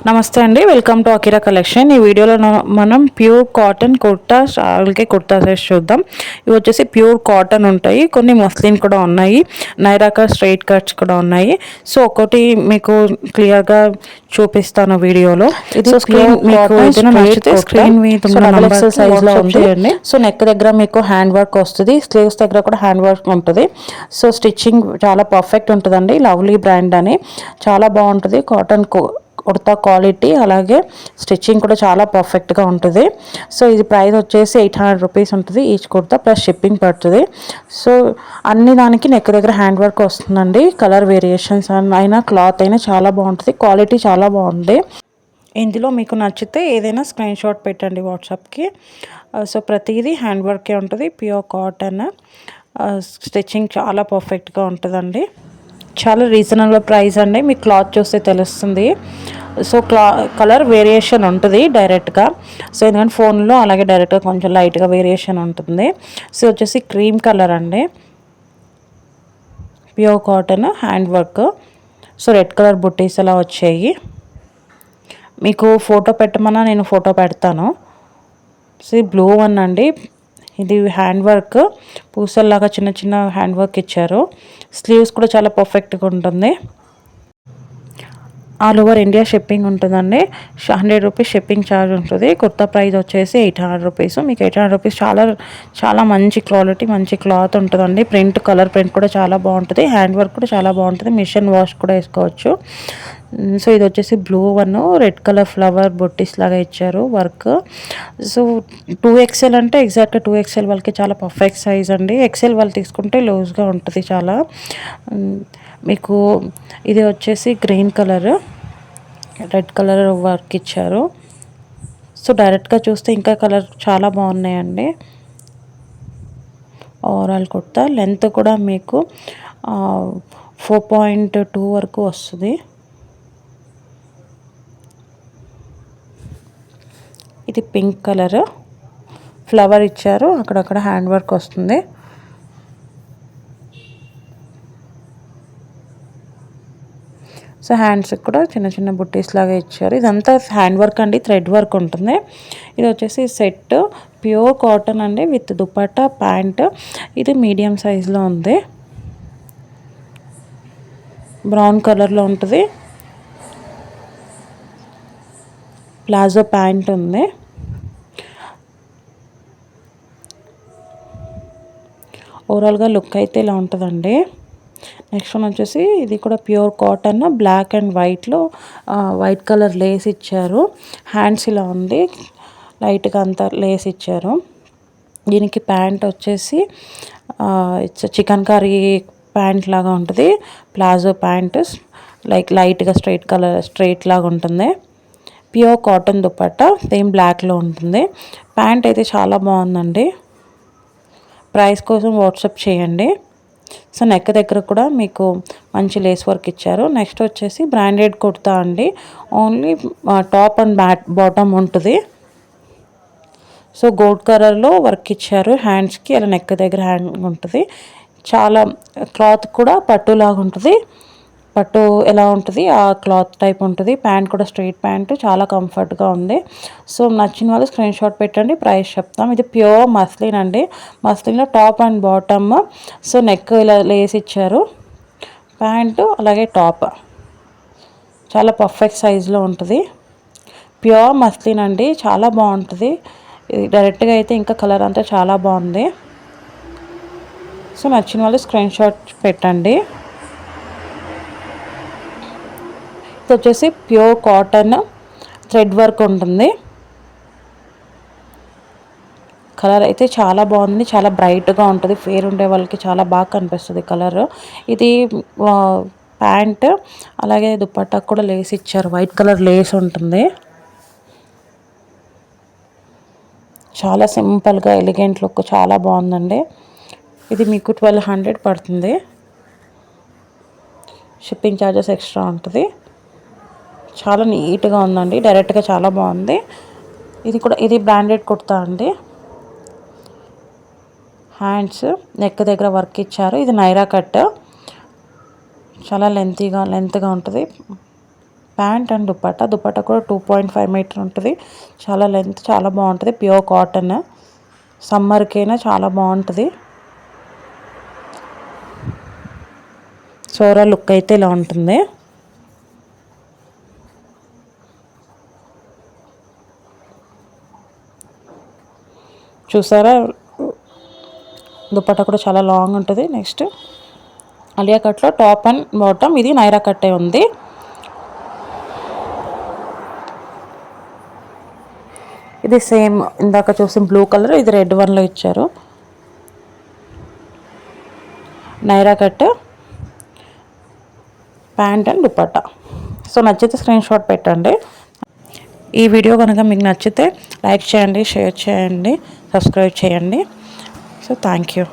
నమస్తే అండి, welcome to Akira collection. ఈ వీడియోలో మనం ప్యూర్ కాటన్ కుర్తా షాల్కి కుర్తా సెట్స్ చూద్దాం. ఇవి వచ్చేసి ప్యూర్ కాటన్ ఉంటాయి, కొన్ని మస్లిన్ కూడా ఉన్నాయి, నైరాకా స్ట్రైట్ కట్స్ కూడా ఉన్నాయి. సో ఒకటి మీకు క్లియర్గా చూపిస్తాను వీడియోలో. సో స్క్రీన్ మీకు ఏదైనా నచ్చితే స్క్రీన్ మీద సైజ్లో ఉంది. సో నెక్ దగ్గర మీకు హ్యాండ్ వర్క్ వస్తుంది, స్లీవ్స్ దగ్గర కూడా హ్యాండ్ వర్క్ ఉంటుంది. సో స్టిచ్చింగ్ చాలా పర్ఫెక్ట్ ఉంటుందండి. లవ్లీ బ్రాండ్ అని చాలా బాగుంటుంది. కాటన్ కుర్తా క్వాలిటీ అలాగే స్టిచ్చింగ్ కూడా చాలా పర్ఫెక్ట్గా ఉంటుంది. సో ఇది ప్రైస్ వచ్చేసి 800 రూపీస్ ఉంటుంది ఈచ్ కుర్తా, ప్లస్ షిప్పింగ్ పడుతుంది. సో అన్ని దానికి నెక్ దగ్గర హ్యాండ్ వర్క్ వస్తుందండి. కలర్ వేరియేషన్స్ అయినా క్లాత్ అయినా చాలా బాగుంటుంది, క్వాలిటీ చాలా బాగుంది. ఇందులో మీకు నచ్చితే ఏదైనా స్క్రీన్ షాట్ పెట్టండి వాట్సాప్కి. సో ప్రతిదీ హ్యాండ్ వర్కే ఉంటుంది, ప్యూర్ కాటన్. స్టిచ్చింగ్ చాలా పర్ఫెక్ట్గా ఉంటుందండి. చాలా రీజనబుల్ ప్రైస్ అండి, మీకు క్లాత్ చూస్తే తెలుస్తుంది. సో కలర్ వేరియేషన్ ఉంటుంది డైరెక్ట్గా. సో ఎందుకంటే ఫోన్లో అలాగే డైరెక్ట్గా కొంచెం లైట్గా వేరియేషన్ ఉంటుంది. సో వచ్చేసి క్రీమ్ కలర్ అండి, pure cotton hand work. So red colour బుట్టీస్ అలా వచ్చాయి. మీకు ఫోటో పెట్టమన్నా నేను ఫోటో పెడతాను. సో బ్లూ వన్ అండి, ఇది హ్యాండ్ వర్క్, పూసల్లాగా చిన్న చిన్న హ్యాండ్ వర్క్ ఇచ్చారు. స్లీవ్స్ కూడా చాలా పర్ఫెక్ట్గా ఉంటుంది. ఆల్ ఓవర్ ఇండియా షిప్పింగ్ ఉంటుందండి. 100 రూపీస్ షిప్పింగ్ ఛార్జ్ ఉంటుంది. కుర్తా ప్రైస్ వచ్చేసి 800 రూపీస్. మీకు 800 రూపీస్ చాలా చాలా మంచి క్వాలిటీ, మంచి క్లాత్ ఉంటుందండి. ప్రింట్, కలర్ ప్రింట్ కూడా చాలా బాగుంటుంది, హ్యాండ్ వర్క్ కూడా చాలా బాగుంటుంది. మిషన్ వాష్ కూడా వేసుకోవచ్చు. సో ఇది వచ్చేసి blue one, red colour flower బొట్టిస్ లాగా ఇచ్చారు వర్క్. సో 2XL అంటే ఎగ్జాక్ట్గా 2XL వాళ్ళకి చాలా పర్ఫెక్ట్ సైజ్ అండి. XL వాళ్ళు తీసుకుంటే లూజ్గా ఉంటుంది చాలా. మీకు ఇది వచ్చేసి green colour, red colour work ఇచ్చారు. సో డైరెక్ట్గా చూస్తే ఇంకా కలర్ చాలా బాగున్నాయండి. ఓవరాల్ కుర్తా లెంత్ కూడా మీకు 4.2 వరకు వస్తుంది. ఇది పింక్ కలర్, ఫ్లవర్ ఇచ్చారు, అక్కడక్కడ హ్యాండ్ వర్క్ వస్తుంది. సో హ్యాండ్స్కి కూడా చిన్న చిన్న బుట్టీస్ లాగా ఇచ్చారు. ఇదంతా హ్యాండ్ వర్క్ అండి, థ్రెడ్ వర్క్ ఉంటుంది. ఇది వచ్చేసి సెట్ ప్యూర్ కాటన్ అండి, విత్ దుపట్టా ప్యాంట్. ఇది మీడియం సైజులో ఉంది, బ్రౌన్ కలర్లో ఉంటుంది. ప్లాజో ప్యాంట్ ఉంది. ఓవరాల్గా లుక్ అయితే ఇలా ఉంటుందండి. నెక్స్ట్ వన్ వచ్చేసి ఇది కూడా ప్యూర్ కాటన్, బ్లాక్ అండ్ వైట్లో వైట్ కలర్ లేస్ ఇచ్చారు. హ్యాండ్స్ ఇలా ఉంది, లైట్గా అంతా లేస్ ఇచ్చారు. దీనికి ప్యాంట్ వచ్చేసి చికెన్ కర్రీ ప్యాంట్ లాగా ఉంటుంది. ప్లాజో ప్యాంట్ లైట్గా స్ట్రైట్ లాగా ఉంటుంది. ప్యూర్ కాటన్ దుపట్టా సేమ్ బ్లాక్లో ఉంటుంది. ప్యాంట్ అయితే చాలా బాగుందండి. ప్రైస్ కోసం వాట్సాప్ చేయండి. సో నెక్ దగ్గర కూడా మీకు మంచి లేస్ వర్క్ ఇచ్చారు. నెక్స్ట్ వచ్చేసి బ్రాండెడ్ కుర్తా అండి, ఓన్లీ టాప్ అండ్ బాటమ్ ఉంటుంది. సో గోల్డ్ కలర్లో వర్క్ ఇచ్చారు హ్యాండ్స్కి, అలా నెక్ దగ్గర హ్యాండ్ ఉంటుంది. చాలా క్లాత్ కూడా పట్టులాగా ఉంటుంది, పట్టు ఎలా ఉంటుంది ఆ క్లాత్ టైప్ ఉంటుంది. ప్యాంట్ కూడా స్ట్రైట్ ప్యాంట్, చాలా కంఫర్ట్గా ఉంది. సో నచ్చిన వాళ్ళు స్క్రీన్ షాట్ పెట్టండి, ప్రైస్ చెప్తాం. ఇది ప్యూర్ మస్లిన్ అండి, మస్లిన్లో top and bottom. So neck ఇలా లేస్ ఇచ్చారు, ప్యాంటు అలాగే టాప్ చాలా పర్ఫెక్ట్ సైజులో ఉంటుంది. ప్యూర్ మస్లిన్ అండి, చాలా బాగుంటుంది. డైరెక్ట్గా అయితే ఇంకా కలర్ అంతా చాలా బాగుంది. సో నచ్చిన వాళ్ళు స్క్రీన్ షాట్ పెట్టండి. ఇది వచ్చేసి ప్యూర్ కాటన్, థ్రెడ్ వర్క్ ఉంటుంది. కలర్ అయితే చాలా బాగుంది, చాలా బ్రైట్గా ఉంటుంది. ఫేర్ ఉండే వాళ్ళకి చాలా బాగా కనిపిస్తుంది కలర్. ఇది ప్యాంట్ అలాగే దుపట్టా కూడా లేస్ ఇచ్చారు, వైట్ కలర్ లేస్ ఉంటుంది. చాలా సింపుల్గా ఎలిగెంట్ లుక్, చాలా బాగుందండి. ఇది మీకు 1200 పడుతుంది. షిప్పింగ్ ఛార్జెస్ ఎక్స్ట్రా ఉంటుంది. చాలా నీట్గా ఉందండి, డైరెక్ట్గా చాలా బాగుంది. ఇది బ్రాండెడ్ కుర్తా అండి. హ్యాండ్స్ నెక్ దగ్గర వర్క్ ఇచ్చారు. ఇది నైరా కట్, చాలా లెంత్గా ఉంటుంది. Pant and dupatta. దుపట్టా కూడా 2.5 మీటర్ ఉంటుంది. చాలా లెంత్, చాలా బాగుంటుంది. ప్యూర్ కాటన్, సమ్మర్కైనా చాలా బాగుంటుంది. సోరా లుక్ అయితే ఇలా ఉంటుంది. చూసారా, దుపట్టా కూడా చాలా లాంగ్ ఉంటుంది. నెక్స్ట్ అలియా కట్లో టాప్ అండ్ బాటమ్, ఇది నైరా కట్టే ఉంది. ఇది సేమ్ ఇందాక చూసిన బ్లూ కలర్, ఇది రెడ్ వన్లో ఇచ్చారు. Naira cut, pant and dupatta. So నచ్చితే స్క్రీన్ షాట్ పెట్టండి. ఈ వీడియో కనుక మీకు నచ్చితే లైక్ చేయండి, షేర్ చేయండి, సబ్స్క్రైబ్ చేయండి. So thank you.